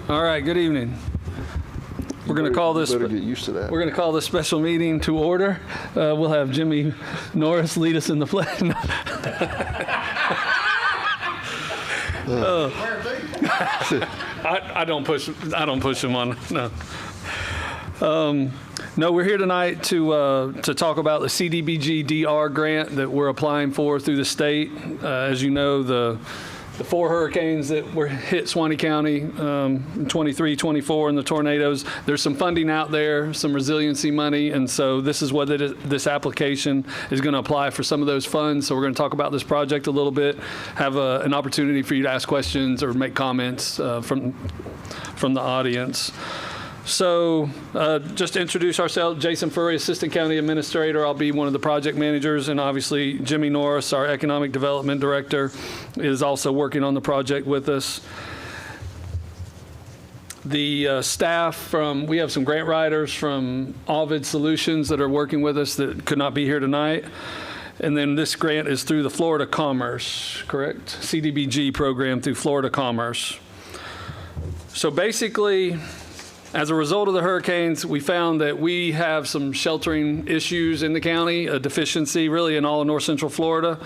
All right, good evening. We're going to call this. Better get used to that. We're going to call this special meeting to order. We'll have Jimmy Norris lead us in the pledge. I don't push. I don't push him on. No. No, we're here tonight to talk about the CDBG-DR grant that we're applying for through the state. As you know, the 4 hurricanes that were hit Suwannee County in 23, 24, and the tornadoes, there's some funding out there, some resiliency money, and so this is what this application is going to apply for some of those funds. So we're going to talk about this project a little bit, have an opportunity for you to ask questions or make comments from the audience. So just to introduce ourselves, Jason Furry, Assistant County Administrator. I'll be one of the project managers, and obviously Jimmy Norris, our Economic Development Director, is also working on the project with us. The staff we have some grant writers from Ovid Solutions that are working with us that could not be here tonight. And then this grant is through the Florida Commerce, correct? CDBG program through Florida Commerce. So basically, as a result of the hurricanes, we found that we have some sheltering issues in the county, a deficiency really in all of North Central Florida.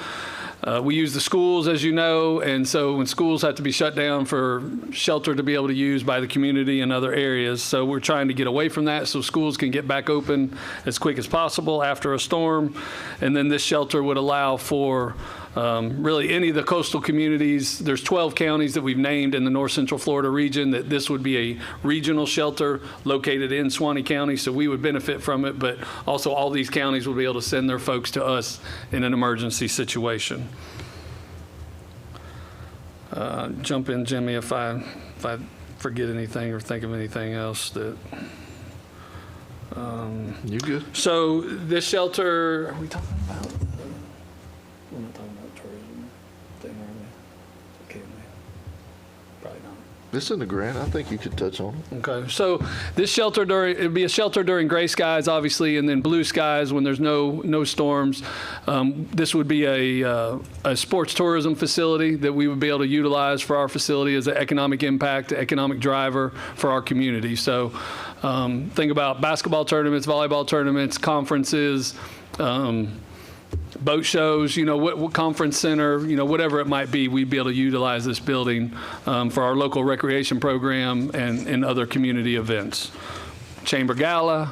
We use the schools, as you know, and so when schools have to be shut down for shelter to be able to use by the community and other areas. So we're trying to get away from that so schools can get back open as quick as possible after a storm. And then this shelter would allow for really any of the coastal communities. There's 12 counties that we've named in the North Central Florida region that this would be a regional shelter located in Suwannee County, so we would benefit from it, but also all these counties will be able to send their folks to us in an emergency situation. Jump in, Jimmy, if I forget anything or think of anything else that. You good? So this shelter, are we talking about? We're not talking about tourism thing, are we? Okay, probably not. This in the grant. I think you could touch on it. Okay, so this shelter it'd be a shelter during gray skies, obviously, and then blue skies when there's no storms. This would be a sports tourism facility that we would be able to utilize for our facility as an economic impact, economic driver for our community. So think about basketball tournaments, volleyball tournaments, conferences, boat shows, what conference center, whatever it might be, we'd be able to utilize this building for our local recreation program and other community events. Chamber Gala,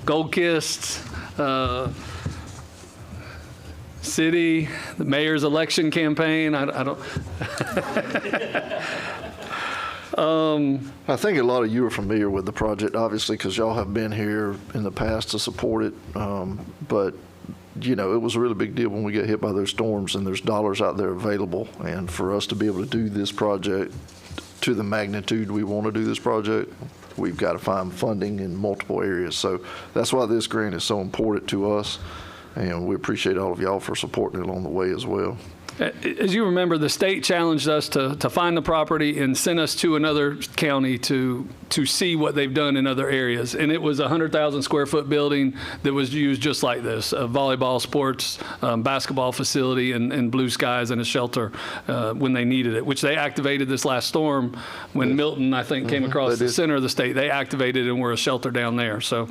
Gold Kist, City, the mayor's election campaign. I don't. I think a lot of you are familiar with the project, obviously, because y'all have been here in the past to support it. But it was a really big deal when we get hit by those storms, and there's dollars out there available. And for us to be able to do this project to the magnitude we want to do this project, we've got to find funding in multiple areas. So that's why this grant is so important to us, and we appreciate all of y'all for supporting it along the way as well. As you remember, the state challenged us to find the property and send us to another county to see what they've done in other areas. And it was a 100,000 square foot building that was used just like this, a volleyball, sports, basketball facility, and blue skies and a shelter when they needed it, which they activated this last storm when Milton, I think, came across the center of the state. They activated and were a shelter down there. So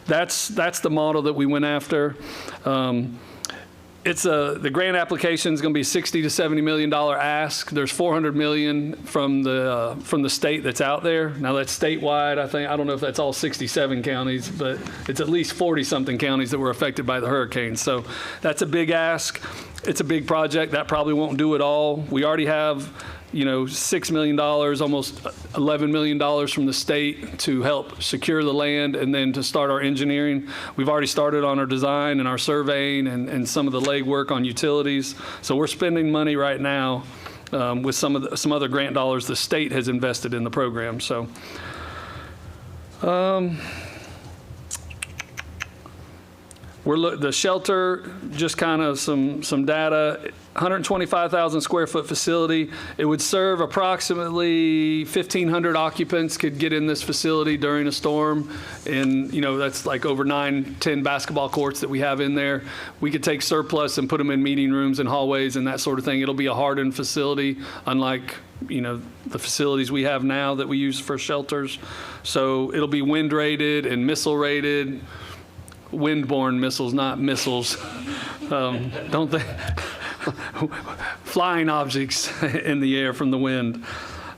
that's the model that we went after. The grant application is going to be $60 to $70 million ask. There's $400 million from the state that's out there. Now that's statewide. I don't know if that's all 67 counties, but it's at least 40-something counties that were affected by the hurricane. So that's a big ask. It's a big project. That probably won't do it all. We already have $6 million, almost $11 million from the state to help secure the land and then to start our engineering. We've already started on our design and our surveying and some of the legwork on utilities. So we're spending money right now with some other grant dollars the state has invested in the program. So The shelter, just kind of some data, 125,000 square foot facility. It would serve approximately 1,500 occupants could get in this facility during a storm. And, that's like over 9-10 basketball courts that we have in there. We could take surplus and put them in meeting rooms and hallways and that sort of thing. It'll be a hardened facility, unlike, the facilities we have now that we use for shelters. So it'll be wind rated and missile rated. Windborne missiles, not missiles. Don't they? Flying objects in the air from the wind.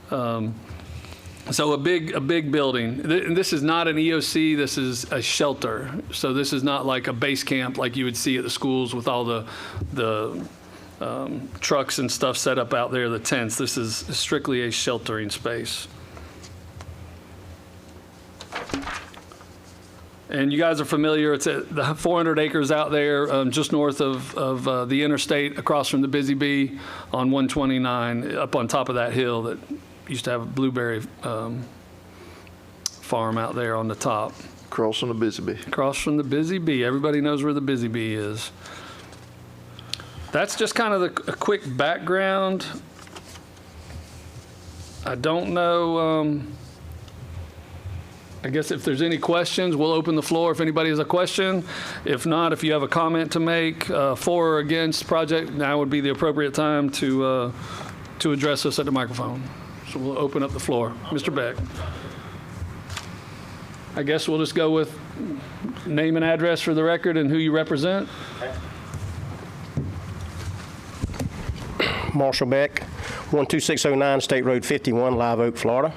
So a big building. This is not an EOC. This is a shelter. So this is not like a base camp like you would see at the schools with all the trucks and stuff set up out there, the tents. This is strictly a sheltering space. And you guys are familiar, it's at the 400 acres out there just north of the interstate across from the Busy Bee on 129 up on top of that hill that used to have a blueberry farm out there on the top. Across from the Busy Bee. Across from the Busy Bee. Everybody knows where the Busy Bee is. That's just kind of a quick background. I don't know. I guess if there's any questions, we'll open the floor if anybody has a question. If not, if you have a comment to make for or against project, now would be the appropriate time to address us at the microphone. So we'll open up the floor. Mr. Beck. I guess we'll just go with name and address for the record and who you represent. Marshall Beck, 12609 State Road 51, Live Oak, Florida.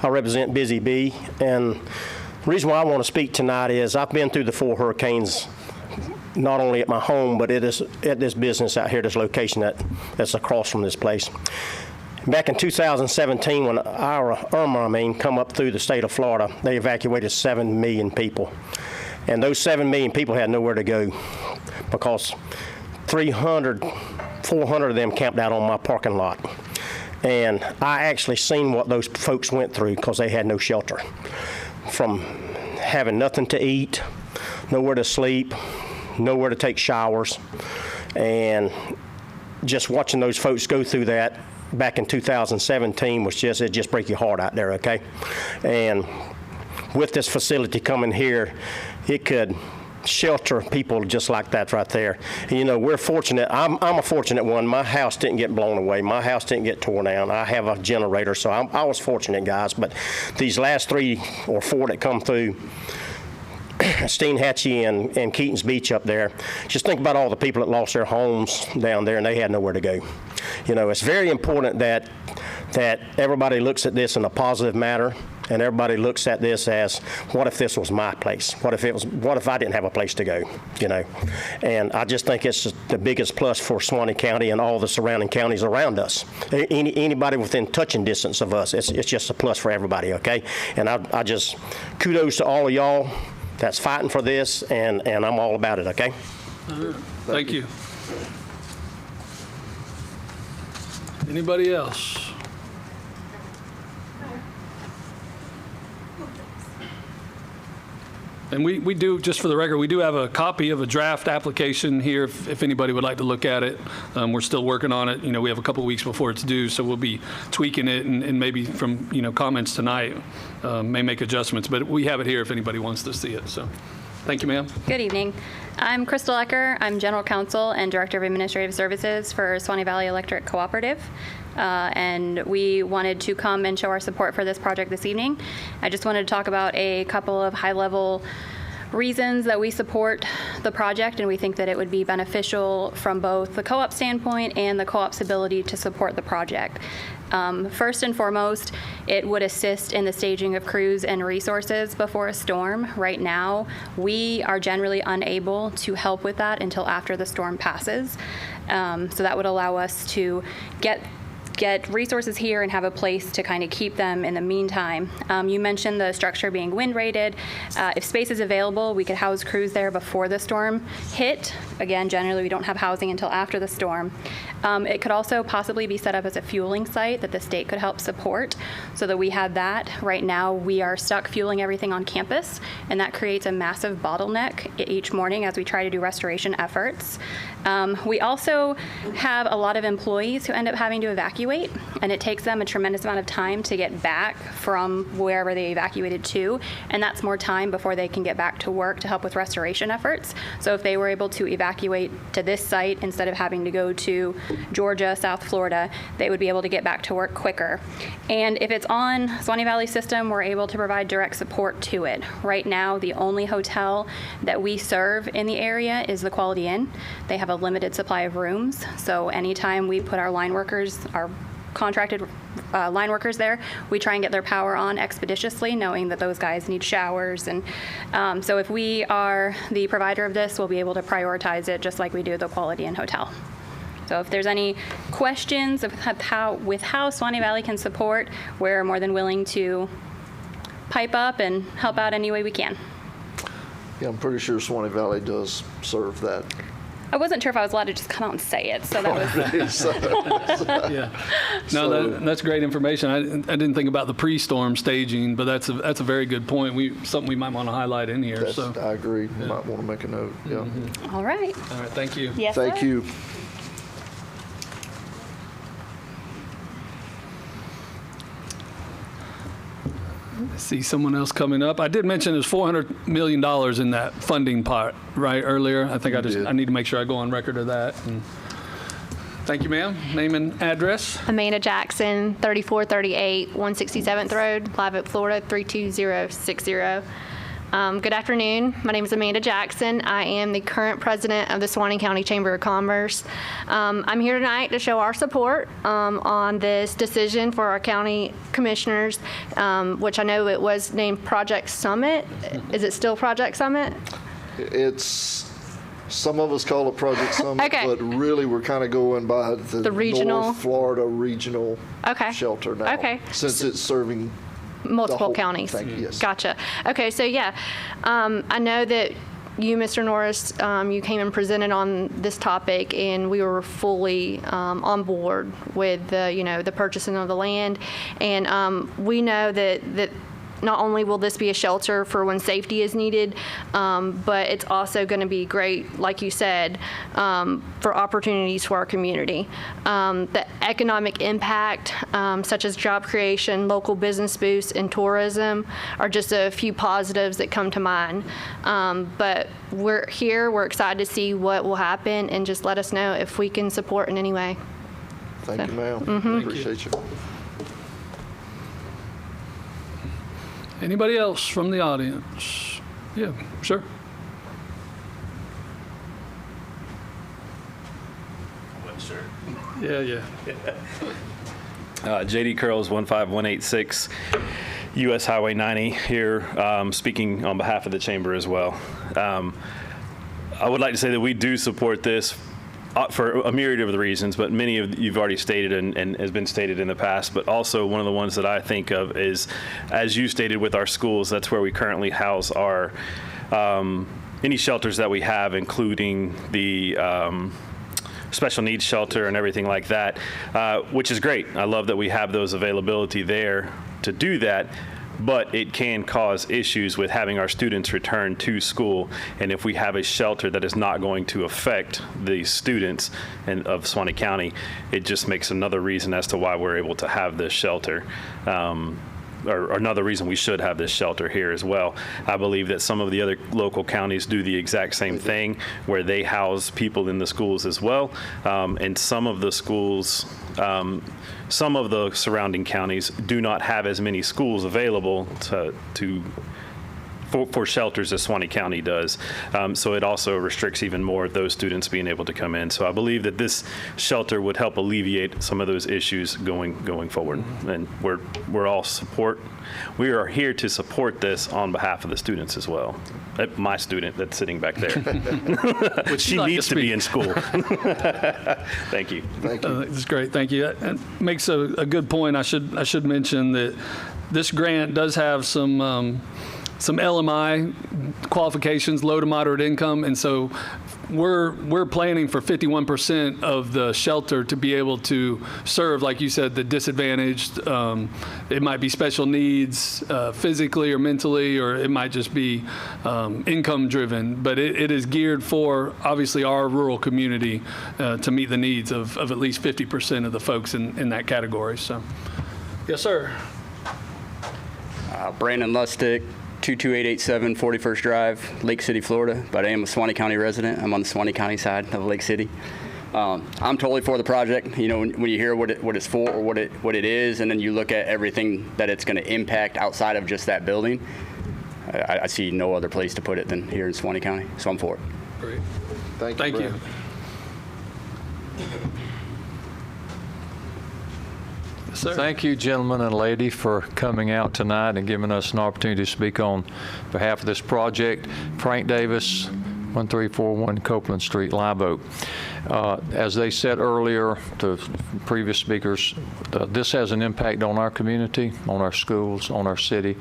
I represent Busy Bee, and the reason why I want to speak tonight is I've been through the 4 hurricanes, not only at my home, but at this business out here, this location that's across from this place. Back in 2017, when Irma come up through the state of Florida, they evacuated 7 million people. And those 7 million people had nowhere to go because 400 of them camped out on my parking lot. And I actually seen what those folks went through because they had no shelter. From having nothing to eat, nowhere to sleep, nowhere to take showers, and just watching those folks go through that back in 2017 was it just break your heart out there, okay? And with this facility coming here, it could shelter people just like that right there. We're fortunate. I'm a fortunate one. My house didn't get blown away. My house didn't get torn down. I have a generator, so I was fortunate, guys. But these last 3 or 4 that come through, Steenhatchee and Keaton's Beach up there, just think about all the people that lost their homes down there and they had nowhere to go. It's very important that everybody looks at this in a positive manner. And everybody looks at this as, what if this was my place? What if I didn't have a place to go? And I just think it's the biggest plus for Suwannee County and all the surrounding counties around us. Anybody within touching distance of us, it's just a plus for everybody, okay? And I just kudos to all of y'all that's fighting for this, and I'm all about it, okay? Thank you. Anybody else? And we do, just for the record, we do have a copy of a draft application here if anybody would like to look at it. We're still working on it. We have a couple weeks before it's due, so we'll be tweaking it and maybe from, comments tonight may make adjustments. But we have it here if anybody wants to see it. So thank you, ma'am. Good evening. I'm Crystal Ecker. I'm General Counsel and Director of Administrative Services for Suwannee Valley Electric Cooperative. And we wanted to come and show our support for this project this evening. I just wanted to talk about a couple of high-level reasons that we support the project, and we think that it would be beneficial from both the co-op standpoint and the co-op's ability to support the project. First and foremost, it would assist in the staging of crews and resources before a storm. Right now, we are generally unable to help with that until after the storm passes. So that would allow us to get get resources here and have a place to kind of keep them in the meantime. You mentioned the structure being wind rated. If space is available, we could house crews there before the storm hit. Again, generally we don't have housing until after the storm. It could also possibly be set up as a fueling site that the state could help support so that we had that. Right now we are stuck fueling everything on campus, and that creates a massive bottleneck each morning as we try to do restoration efforts. We also have a lot of employees who end up having to evacuate, and it takes them a tremendous amount of time to get back from wherever they evacuated to, and that's more time before they can get back to work to help with restoration efforts. So if they were able to evacuate to this site instead of having to go to Georgia, South Florida, they would be able to get back to work quicker. And if it's on Suwannee Valley system, we're able to provide direct support to it. Right now, the only hotel that we serve in the area is the Quality Inn. They have a limited supply of rooms, so anytime we put our line workers, our contracted line workers there, we try and get their power on expeditiously, knowing that those guys need showers. And so if we are the provider of this, we'll be able to prioritize it just like we do the Quality Inn hotel. So if there's any questions of how Suwannee Valley can support, we're more than willing to pipe up and help out any way we can. Yeah, I'm pretty sure Suwannee Valley does serve that. I wasn't sure if I was allowed to just come out and say it, so that was. Yeah. No, that's great information. I didn't think about the pre-storm staging, but that's a very good point. Something we might want to highlight in here. So I agree. You might want to make a note. Yeah. All right. all right, thank you. Yes, Thank sir. you. I see someone else coming up. I did mention there's $400 million in that funding part, right, earlier. I think I need to make sure I go on record of that. And thank you, ma'am. Name and address. Amanda Jackson, 3438 167th Road, Live Oak, Florida, 32060. Good afternoon. My name is Amanda Jackson. I am the current president of the Suwannee County Chamber of Commerce. I'm here tonight to show our support on this decision for our county commissioners, which I know it was named Project Summit. Is it still Project Summit? Some of us call it Project Summit, Okay. but really we're kind of going by the regional? North Florida regional Okay. shelter now. Okay. Since it's serving Multiple whole counties. thing, yes. Gotcha. Okay, so yeah, I know that you, Mr. Norris, you came and presented on this topic, and we were fully on board with the purchasing of the land, and we know that not only will this be a shelter for when safety is needed, but it's also going to be great, like you said, for opportunities for our community. The economic impact, such as job creation, local business boosts, and tourism are just a few positives that come to mind. But we're here, we're excited to see what will happen, and just let us know if we can support in any way. Thank you, ma'am. Appreciate you. Anybody else from the audience? Yeah, sure. Sure. Yeah. JD Curls 15186 US Highway 90 here, speaking on behalf of the chamber as well. I would like to say that we do support this for a myriad of the reasons, but many of you've already stated and has been stated in the past, but also one of the ones that I think of is, as you stated with our schools, that's where we currently house our any shelters that we have, including the special needs shelter and everything like that, which is great. I love that we have those availability there to do that. But it can cause issues with having our students return to school. And if we have a shelter that is not going to affect the students of Suwannee County, it just makes another reason as to why we're able to have this shelter. Or another reason we should have this shelter here as well. I believe that some of the other local counties do the exact same thing, where they house people in the schools as well. And some of the schools, some of the surrounding counties do not have as many schools available to for shelters as Suwannee County does. So it also restricts even more those students being able to come in. So I believe that this shelter would help alleviate some of those issues going forward. And we're all support. We are here to support this on behalf of the students as well. My student that's sitting back there. Which she needs to be in school. Thank you. Thank you. That's great. Thank you. That makes a good point. I should mention that this grant does have some LMI qualifications, low to moderate income, and so we're planning for 51% of the shelter to be able to serve, like you said, the disadvantaged. It might be special needs, physically or mentally, or it might just be income driven. But it is geared for obviously our rural community to meet the needs of at least 50% of the folks in that category. So, yes, sir. Brandon Lustick, 22887 41st Drive, Lake City, Florida. But I am a Suwannee County resident. I'm on the Suwannee County side of Lake City. I'm totally for the project. You know, when you hear what it's for or what it is, and then you look at everything that it's going to impact outside of just that building, I see no other place to put it than here in Suwannee County. So I'm for it. Great. Thank Thank you. Brandon. Yes, sir. Thank you, gentlemen and lady, for coming out tonight and giving us an opportunity to speak on behalf of this project. Frank Davis, 1341 Copeland Street, Live Oak. As they said earlier to previous speakers, this has an impact on our community, on our schools, on our city.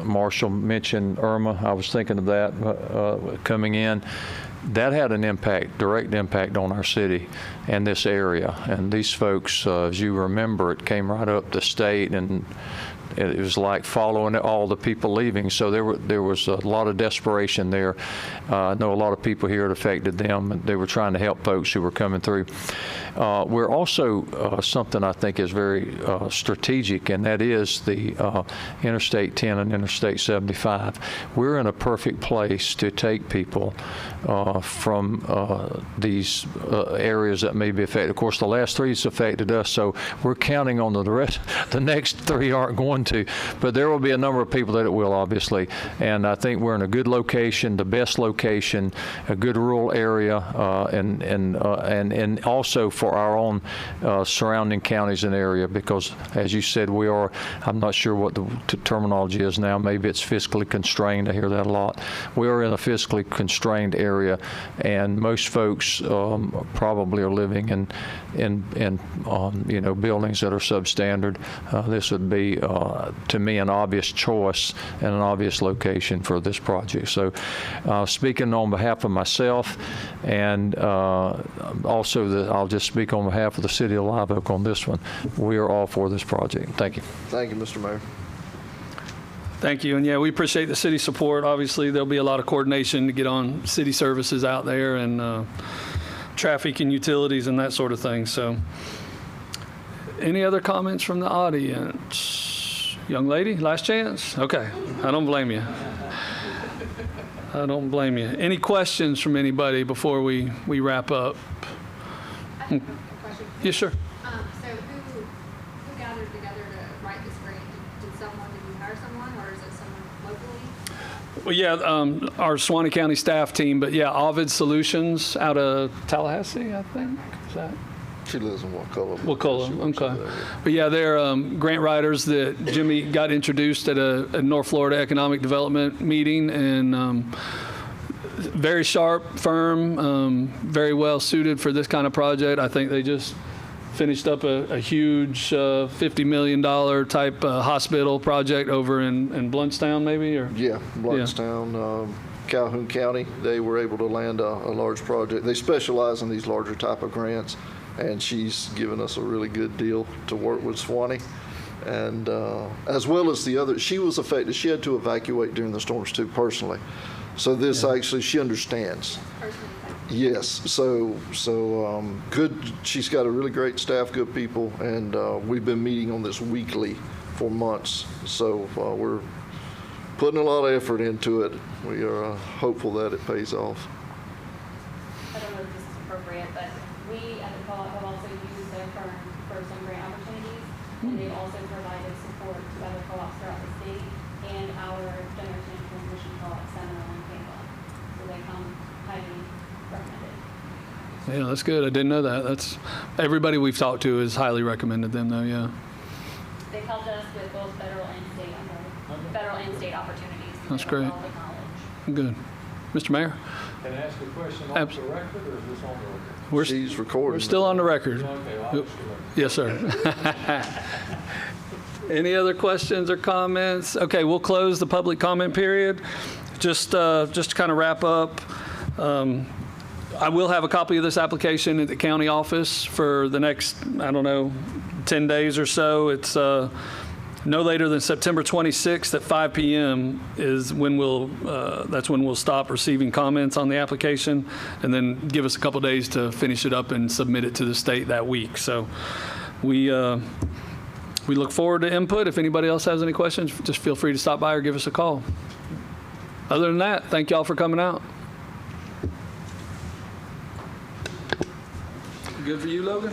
Marshall mentioned Irma. I was thinking of that coming in. That had an impact, direct impact on our city and this area. And these folks, as you remember, it came right up the state, and it was like following all the people leaving. So there was a lot of desperation there. I know a lot of people here it affected them, and they were trying to help folks who were coming through. We're also something I think is very strategic, and that is the Interstate 10 and Interstate 75. We're in a perfect place to take people from these areas that may be affected. Of course, the last three has affected us, so we're counting on the rest. The next three aren't going to, but there will be a number of people that it will, obviously. And I think we're in a good location, the best location, a good rural area, and also for our own surrounding counties and area, because as you said, we are, I'm not sure what the terminology is now, maybe it's fiscally constrained. I hear that a lot. We are in a fiscally constrained area, and most folks probably are living in buildings that are substandard. This would be, to me, an obvious choice and an obvious location for this project. So speaking on behalf of myself, and also I'll just speak on behalf of the city of Live Oak on this one. We are all for this project. Thank you. Thank you, Mr. Mayor. Thank you. And yeah, we appreciate the city support. Obviously, there'll be a lot of coordination to get on city services out there, and traffic and utilities and that sort of thing. So any other comments from the audience? Young lady, last chance? Okay. I don't blame you. I don't blame you. Any questions from anybody before we wrap up? I have a question. Yes, sure. So who gathered together to write this grant? Did you hire someone, or is it someone locally? Well, yeah, our Suwannee County staff team, but yeah, Ovid Solutions out of Tallahassee, I think. Is that? She lives in Wakulla. Wakulla, okay. But yeah, they're grant writers that Jimmy got introduced at a North Florida Economic Development meeting, and very sharp firm, very well suited for this kind of project. I think they just finished up a huge $50 million type hospital project over in Bluntstown, maybe? Or Yeah, Bluntstown, Calhoun County. They were able to land a large project. They specialize in these larger type of grants, and she's given us a really good deal to work with Suwannee. And as well as the other, she was affected. She had to evacuate during the storms too, personally. So this actually, she understands. Yes, so good. She's got a really great staff, good people, and we've been meeting on this weekly for months. So we're putting a lot of effort into it. We are hopeful that it pays off. I don't know if this is appropriate, but we at the co-op have also used their firm for some grant opportunities, and they've also provided support to other co-ops throughout the state. And our generation and transmission call at 7 in Tampa. So they come highly recommended. Yeah, that's good. I didn't know that. That's everybody we've talked to has highly recommended them, though. Yeah, They've helped us with both federal and state opportunities. That's They have a great. wealth of knowledge. good. Mr. Mayor, Can I ask a question on the Abs- record, or is this on the record? we're She's recording. we're still on the record. Okay, Yes, sir. Any other questions or comments? Okay, we'll close the public comment period. Just to kind of wrap up, I will have a copy of this application at the county office for the next, 10 days or so. It's no later than September 26th at 5 p.m. is when that's when we'll stop receiving comments on the application, and then give us a couple days to finish it up and submit it to the state that week. So we look forward to input. If anybody else has any questions, just feel free to stop by or give us a call. Other than that, thank y'all for coming out. Good for you, Logan?